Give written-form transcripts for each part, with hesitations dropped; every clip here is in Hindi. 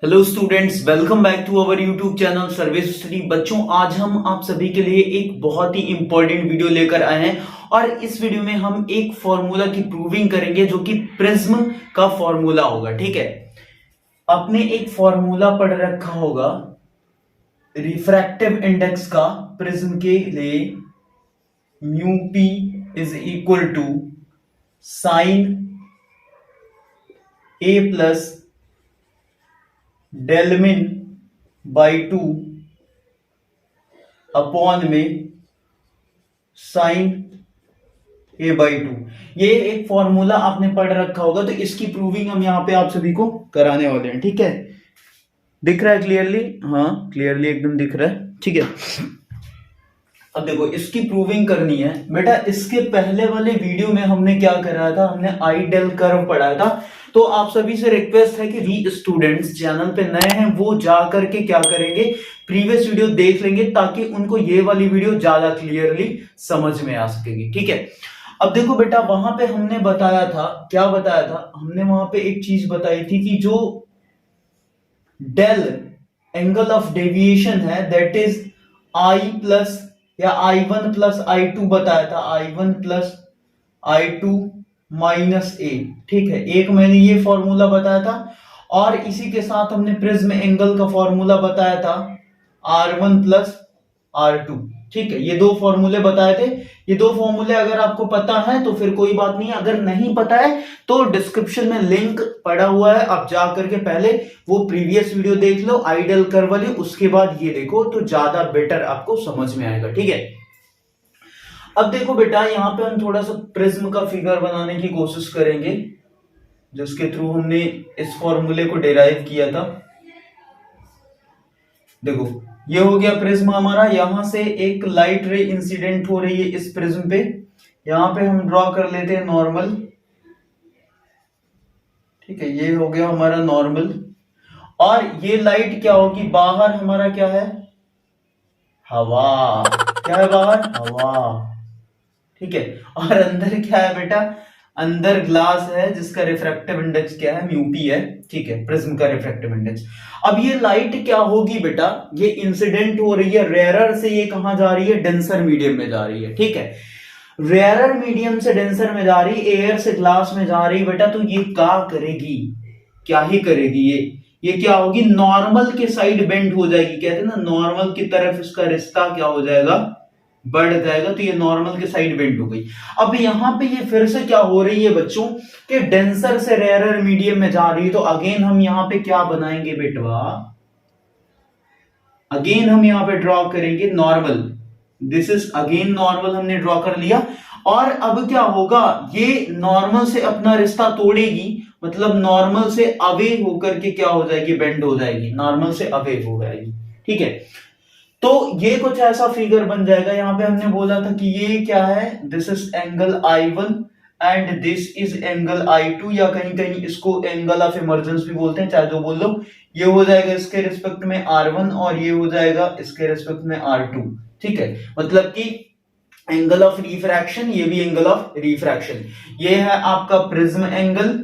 Hello students, welcome back to our YouTube channel service study. बच्चों, आज हम आप सभी के लिए एक बहुत ही इंपॉर्टेंट वीडियो लेकर आए हैं और इस वीडियो में हम एक फॉर्मूला की प्रूविंग करेंगे जो कि प्रिज्म का फॉर्मूला होगा। ठीक है, आपने एक फॉर्मूला पढ़ रखा होगा रिफ्रैक्टिव इंडेक्स का प्रिज्म के लिए, mu P is equal to sine A plus डेलमिन बाई 2 अपॉन में साइन ए बाई 2। ये एक फॉर्मूला आपने पढ़ रखा होगा, तो इसकी प्रूविंग हम यहां पे आप सभी को कराने वाले हैं। ठीक है, दिख रहा है क्लियरली? हाँ, क्लियरली एकदम दिख रहा है। ठीक है, अब देखो इसकी प्रूविंग करनी है बेटा। इसके पहले वाले वीडियो में हमने क्या कराया था, हमने आइडियल कर्व पढ़ाया था। तो आप सभी से रिक्वेस्ट है कि री स्टूडेंट्स चैनल पे नए हैं वो जा करके क्या करेंगे, प्रीवियस वीडियो देख लेंगे ताकि उनको ये वाली वीडियो ज्यादा क्लियरली समझ में आ सकेगी। ठीक है, अब देखो बेटा, वहां पे हमने बताया था, क्या बताया था हमने वहां पे, एक चीज बताई थी कि जो डेल एंगल ऑफ डेविएशन है दैट इज आई प्लस या I1 प्लस I2 बताया था, I1 प्लस I2 माइनस ए। ठीक है, एक मैंने ये फॉर्मूला बताया था और इसी के साथ हमने प्रिज्म एंगल का फॉर्मूला बताया था R1 प्लस R2। ठीक है, ये दो फॉर्मूले बताए थे। ये दो फॉर्मूले अगर आपको पता है तो फिर कोई बात नहीं, अगर नहीं पता है तो डिस्क्रिप्शन में लिंक पड़ा हुआ है, आप जा करके पहले वो प्रीवियस वीडियो देख लो आइडियल कर्व वाली, उसके बाद ये देखो तो ज्यादा बेटर आपको समझ में आएगा। ठीक है, अब देखो बेटा, यहां पे हम थोड़ा सा प्रिज्म का फिगर बनाने की कोशिश करेंगे जिसके थ्रू हमने इस फॉर्मूले को डिराइव किया था। देखो, ये हो गया प्रिज्म हमारा। यहां से एक लाइट रे इंसिडेंट हो रही है इस प्रिज्म पे, यहां पे हम ड्रॉ कर लेते हैं नॉर्मल। ठीक है, ये हो गया हमारा नॉर्मल। और ये लाइट क्या होगी, बाहर हमारा क्या है, हवा। क्या है बाहर, हवा। ठीक है, और अंदर क्या है बेटा, अंदर ग्लास है जिसका रिफ्रैक्टिव इंडेक्स क्या है, म्यू पी है। ठीक है, प्रिज्म का रिफ्रैक्टिव इंडेक्स। अब ये लाइट क्या होगी बेटा, ये इंसिडेंट हो रही है रेयरर से, ये कहां जा रही है, डेंसर मीडियम में जा रही है। ठीक है, रेयरर मीडियम से डेंसर में जा रही, एयर से ग्लास में जा रही बेटा, तो ये क्या करेगी, क्या ही करेगी, ये क्या होगी, नॉर्मल के साइड बेंड हो जाएगी। कहते हैं ना, नॉर्मल की तरफ इसका रिश्ता क्या हो जाएगा, बढ़ जाएगा, तो ये नॉर्मल के साइड बेंड हो गई। अब यहां पे ये फिर से क्या हो रही है बच्चों, कि डेंसर से रेयरर मीडियम में जा रही है, तो अगेन हम यहां पे क्या बनाएंगे बेटवा, अगेन हम यहां पे ड्रॉ करेंगे normal. This is again normal, हमने ड्रॉ कर लिया। और अब क्या होगा, ये नॉर्मल से अपना रिश्ता तोड़ेगी, मतलब नॉर्मल से अवे होकर के क्या हो जाएगी, बेंड हो जाएगी, नॉर्मल से अवे हो जाएगी। ठीक है, तो ये कुछ ऐसा फिगर बन जाएगा। यहां पे हमने बोला था कि ये क्या है, this is angle I1 and this is angle I2, या कहीं कहीं इसको एंगल ऑफ इमर्जेंस भी बोलते हैं, चाहे जो बोल लो। ये हो जाएगा इसके रिस्पेक्ट में R1 और ये हो जाएगा इसके रिस्पेक्ट में R2। ठीक है, मतलब कि एंगल ऑफ रिफ्रैक्शन, ये भी एंगल ऑफ रिफ्रैक्शन। ये है आपका प्रिज्म एंगल,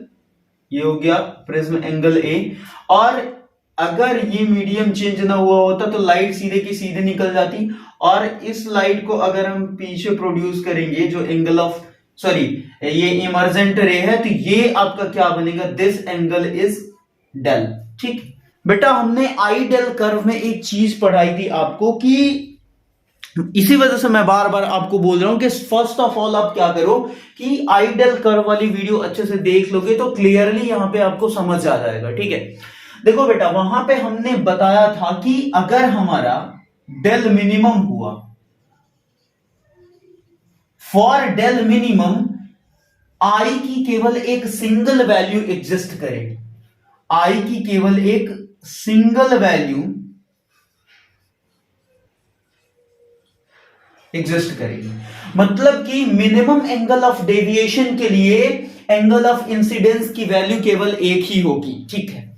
ये हो गया प्रिज्म एंगल ए। और अगर ये मीडियम चेंज ना हुआ होता तो लाइट सीधे की सीधे निकल जाती, और इस लाइट को अगर हम पीछे प्रोड्यूस करेंगे, जो एंगल ऑफ सॉरी ये इमर्जेंट रे है, तो ये आपका क्या बनेगा, दिस एंगल इज डेल। ठीक बेटा, हमने आइडियल कर्व में एक चीज पढ़ाई थी आपको, कि इसी वजह से मैं बार बार आपको बोल रहा हूं कि फर्स्ट ऑफ ऑल आप क्या करो कि आइडियल कर्व वाली वीडियो अच्छे से देख लोगे तो क्लियरली यहां पे आपको समझ आ जाएगा। ठीक है, देखो बेटा, वहां पे हमने बताया था कि अगर हमारा डेल मिनिमम हुआ, फॉर डेल मिनिमम आई की केवल एक सिंगल वैल्यू एग्जिस्ट करे, आई की केवल एक सिंगल वैल्यू एग्जिस्ट करेगी, मतलब कि मिनिमम एंगल ऑफ डेविएशन के लिए एंगल ऑफ इंसिडेंस की वैल्यू केवल एक ही होगी। ठीक है,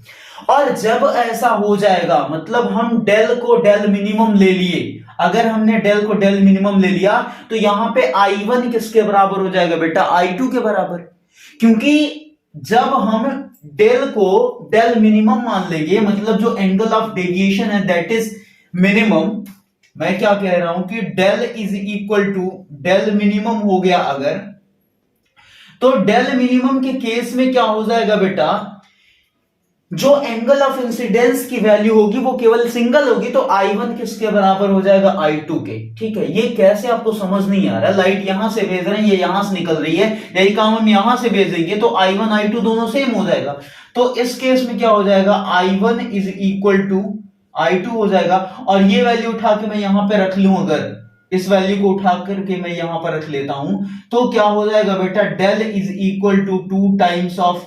और जब ऐसा हो जाएगा, मतलब हम डेल को डेल मिनिमम ले लिए, अगर हमने डेल को डेल मिनिमम ले लिया तो यहां पे I1 किसके बराबर हो जाएगा बेटा, I2 के बराबर, क्योंकि जब हम डेल को डेल मिनिमम मान लेंगे, मतलब जो एंगल ऑफ डेविएशन है दैट इज मिनिमम, मैं क्या कह रहा हूं कि del is equal to del minimum हो गया अगर, तो डेल मिनिमम के केस में क्या हो जाएगा बेटा, जो एंगल ऑफ इंसिडेंस की वैल्यू होगी वो केवल सिंगल होगी, तो I1 किसके बराबर हो जाएगा, I2 के। ठीक है, ये कैसे आपको समझ नहीं आ रहा, लाइट यहां से भेज रहे हैं, ये यहां से निकल रही है, यही काम हम यहां से भेजेंगे तो I1 I2 दोनों सेम हो जाएगा। तो इस केस में क्या हो जाएगा, I1 is equal to I2 हो जाएगा, और ये वैल्यू उठा के मैं यहां पे रख लूं, अगर इस वैल्यू को उठा करके मैं यहां पर रख लेता हूं, तो क्या हो जाएगा बेटा, del is equal to 2 times of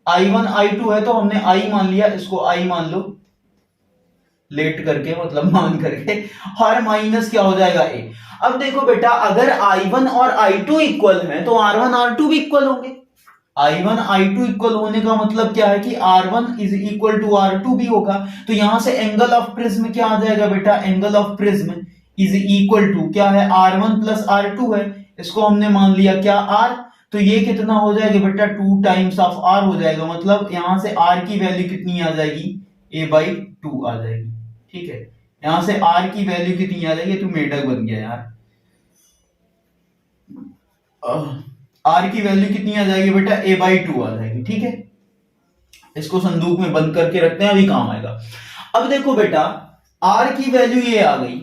I1 I2 है तो हमने I मान लिया, इसको I मान लो लेट करके, मतलब मान करके, और माइनस क्या हो जाएगा A। अब देखो बेटा, अगर I1 और I2 इक्वल है तो R1 R2 भी इक्वल होंगे। I1 I2 इक्वल होने का मतलब क्या है कि R1 is equal to R2 भी होगा, तो यहां से एंगल ऑफ प्रिज्म क्या आ जाएगा बेटा, angle of prism is equal to क्या है, R1 प्लस R2 है, इसको हमने मान लिया क्या R, तो ये कितना हो जाएगा बेटा, 2 टाइम्स ऑफ R हो जाएगा, मतलब यहां से R की वैल्यू कितनी आ जाएगी, A/2 आ जाएगी। ठीक है, यहां से R की वैल्यू कितनी आ जाएगी, तो मेढक बन गया यार, R की वैल्यू कितनी आ जाएगी बेटा, A/2 आ जाएगी। ठीक है, इसको संदूक में बंद करके रखते हैं, अभी काम आएगा। अब देखो बेटा, R की वैल्यू ये आ गई,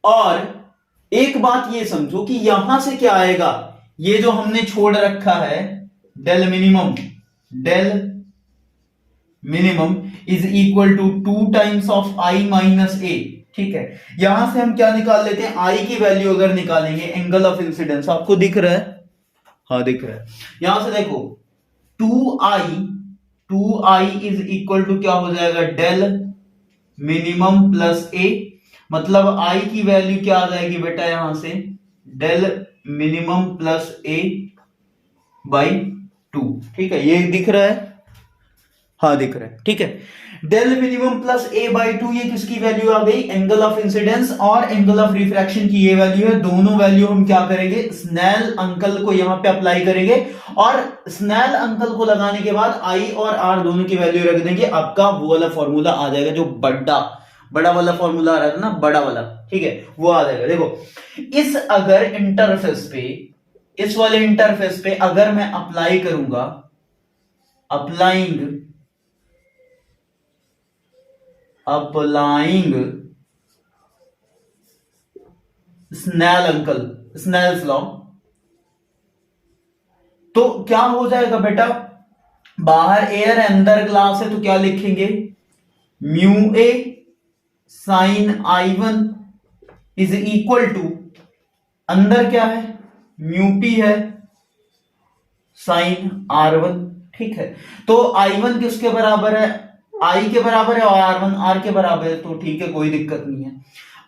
और एक बात ये समझो कि यहां से क्या आएगा, ये जो हमने छोड़ रखा है del minimum is equal to 2 times of I minus A। ठीक है, यहां से हम क्या निकाल लेते हैं, I की वैल्यू अगर निकालेंगे, एंगल ऑफ इंसिडेंस आपको दिख रहा है, हाँ दिख रहा है, यहां से देखो 2I इज इक्वल टू क्या हो जाएगा, डेल मिनिमम प्लस A, मतलब I की वैल्यू क्या आ जाएगी बेटा, यहां से डेल मिनिमम प्लस A/2। ठीक है, ये दिख रहा है, हाँ दिख रहा है। ठीक है, डेल मिनिमम प्लस A/2, ये किसकी वैल्यू आ गई, एंगल ऑफ इंसिडेंस और एंगल ऑफ रिफ्रैक्शन की ये वैल्यू है। दोनों वैल्यू हम क्या करेंगे, स्नेल अंकल को यहां पे अप्लाई करेंगे, और स्नेल अंकल को लगाने के बाद I और R दोनों की वैल्यू रख देंगे, आपका वो वाला फॉर्मूला आ जाएगा, जो बड़ा वाला फॉर्मूला आ रहा था ना, बड़ा वाला, ठीक है, वो आ जाएगा। देखो, इस अगर इंटरफेस पे, इस वाले इंटरफेस पे अगर मैं अप्लाई करूंगा, अप्लाइंग स्नेल्स लॉ, तो क्या हो जाएगा बेटा, बाहर एयर अंदर ग्लास है, तो क्या लिखेंगे, mu A sine I1 is equal to, अंदर क्या है, म्यू पी है साइन R1। ठीक है, तो I1 किसके बराबर है, I के बराबर है, और R1 R के बराबर है, तो ठीक है, कोई दिक्कत नहीं है।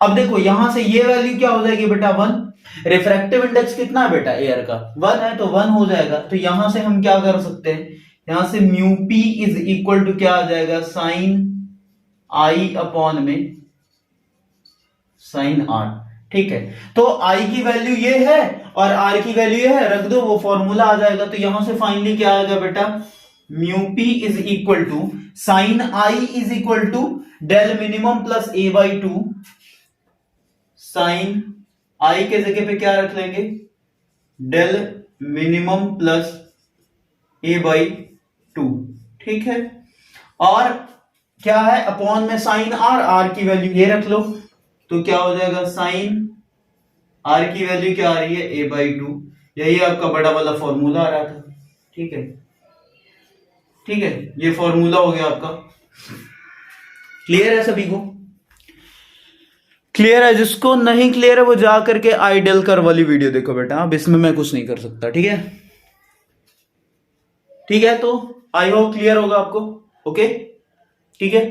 अब देखो, यहां से ये वैल्यू क्या हो जाएगी बेटा, 1। रिफ्रैक्टिव इंडेक्स कितना है बेटा, एयर का 1 है, तो 1 हो जाएगा। तो यहां से हम क्या कर सकते हैं, यहां से mu P is equal to क्या आ जाएगा, साइन I अपॉन में साइन R। ठीक है, तो I की वैल्यू ये है और R की वैल्यू ये है, रख दो, वो फॉर्मूला आ जाएगा। तो यहां से फाइनली क्या आएगा बेटा, mu P is equal to sine I is equal to del minimum plus A/2, sine I के जगह पे क्या रख लेंगे, डेल मिनिमम प्लस A/2। ठीक है, और क्या है, अपॉन में साइन R की वैल्यू ये रख लो, तो क्या हो जाएगा, साइन R की वैल्यू क्या आ रही है, A/2। यही आपका बड़ा वाला फॉर्मूला आ रहा था। ठीक है, ठीक है, ये फॉर्मूला हो गया आपका। क्लियर है सभी को, क्लियर है? जिसको नहीं क्लियर है वो जा करके आइडियल कर वाली वीडियो देखो बेटा, अब इसमें मैं कुछ नहीं कर सकता। ठीक है, ठीक है, तो आई होप क्लियर होगा आपको। ओके, ठीक है।